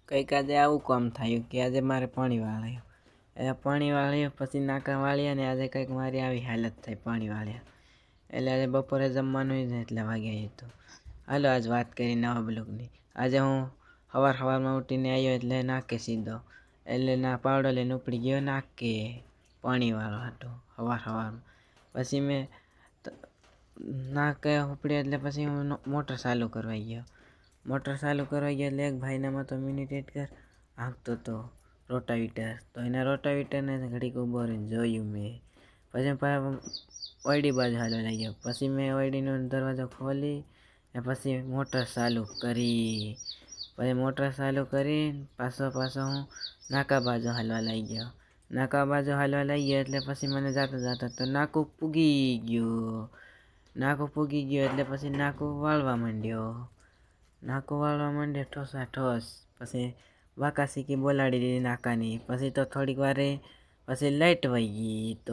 કંઈક આજે આવું કામ થયું કે આજે મારે પાણી વાળ્યું. એટલે પાણી વાળ્યું પછી નાકા વાળ્યા ને આજે કંઈક મારી આવી હાલત થઈ પાણી વાળ્યા. એટલે આજે બપોરે જમવાનું જ એટલા વાગ્યા હતું. હાલો આજ વાત કરી નવા બ્લોગની. આજે હું સવારમાં ઉઠીને આવ્યો એટલે નાકે સીધો. એટલે ના પાવડો લઈને ઉપડી ગયો નાકે પાણી વાળવા હતો સવારમાં. પછી મેં નાકે ઉપડ્યો એટલે પછી હું મોટર ચાલુ કરવા ગયો. મોટર ચાલુ કરવા ગયા એટલે એક ભાઈનામાં તો મિનિટેટર હાંકતો હતો રોટાવીટર. તો એના રોટાવીટરને ઘડીક ઊભો રહીને જોયું મેં. પછી ઓયડી બાજુ હાલવા લાગ્યો. પછી મેં ઓયડીનો દરવાજો ખોલી ને પછી મોટર ચાલુ કરી. પછી મોટર ચાલુ કરી પાછો હું નાકા બાજુ હાલવા લાગ્યો. નાકા બાજુ હાલવા લાગ્યો એટલે પછી મને જાતા તો નાકું પૂગી ગયું. નાકું પૂગી ગયું એટલે પછી નાકું વાળવા માંડ્યો. ઠોસા ઠોસ. પછી વાકાસીકી બોલાડી દીધી નાકાની. પછી તો થોડીક વારે પછી લાઇટ વહી ગઈ. તો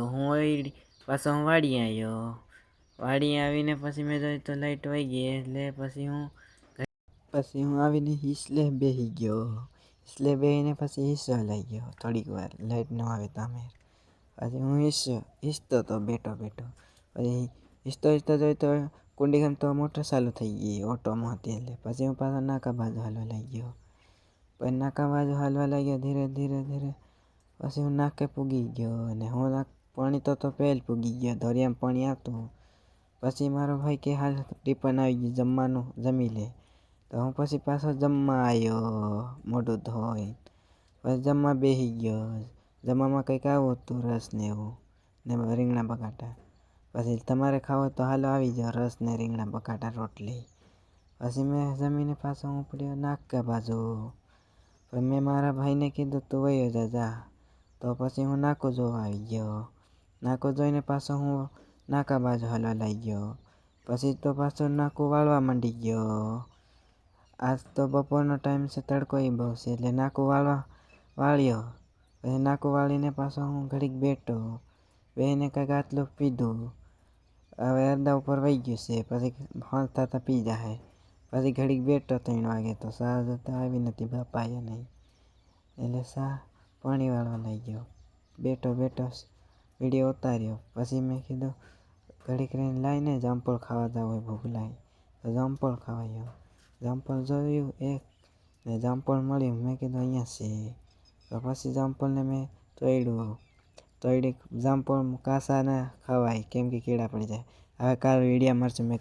પાછો હું વાડી આવ્યો. વાડી આવીને પછી મેં જોયું તો લાઇટ વહી ગઈ એટલે પછી હું આવીને હિસલે બેસી ગયો. હિસલે બેસીને પછી હિસવા લાગ્યો થોડીક વાર લાઇટ ન આવે તામે. પછી હું હિસતો તો બેઠો. પછી હિસતો જોઈ તો કુંડી તો મોટર ચાલુ થઈ ગઈ ઓટોમાં હતી. એટલે પછી હું પાછો નાકા બાજુ હાલવા લાગ્યો. પછી નાકા બાજુ હાલવા લાગ્યો ધીરે. પછી હું નાકે પૂગી ગયો અને હું પાણી તો પહેલ પૂગી ગયો. ધોરિયામાં પાણી આવતું. પછી મારો ભાઈ કે હાલ ટીપન આવી ગયું જમવાનું જમી લે. તો હું પછી પાછો જમવા આવ્યો મોઢું ધોઈને. પછી જમવા બેસી ગયો. જમવામાં કંઈક આવું હતું રસ ને એવું ને રીંગણા બટાટા. પછી તમારે ખાવો તો હાલો આવી જાઓ રસ ને રીંગણા બટાટા રોટલી. પછી મેં જમીને પાછો હું પડ્યો નાકા બાજુ. પછી મેં મારા ભાઈને કીધું તું વયો જા. તો પછી હું નાકું જોવા આવી ગયો. નાકું જોઈને પાછો હું નાકા બાજુ હાલવા લાગ્યો. પછી તો પાછો નાકું વાળવા માંડી ગયો. આજ તો બપોરનો ટાઈમ છે તડકો બહુ છે એટલે નાકું વાળ્યો. પછી નાકું વાળીને પાછો હું ઘડીક બેઠો. બેસીને કંઈક આટલું પીધું. હવે અડધા ઉપર વહી ગયું છે. પછી ફોન થતા પી જાય. પછી ઘડીક બેઠો 3 વાગે તો સા જતા આવી નથી બાપાએ નહીં. એટલે પાણી વાળવા લાગ્યો. બેઠો વિડીયો ઉતાર્યો. પછી મેં કીધું ઘડીક રહીને લાવીને જામફળ ખાવા જવું હોય ભૂખ લાગી. તો જામફળ ખાવા ગયો. જામફળ જોયું એક ને જામફળ મળ્યું. મેં કીધું અહીંયા છે. તો પછી જામફળને મેં તોડી જામફળ કાચા ના ખવાય કેમ કે કીડા પડી જાય. હવે કાલ વિડીયો મળશે મેં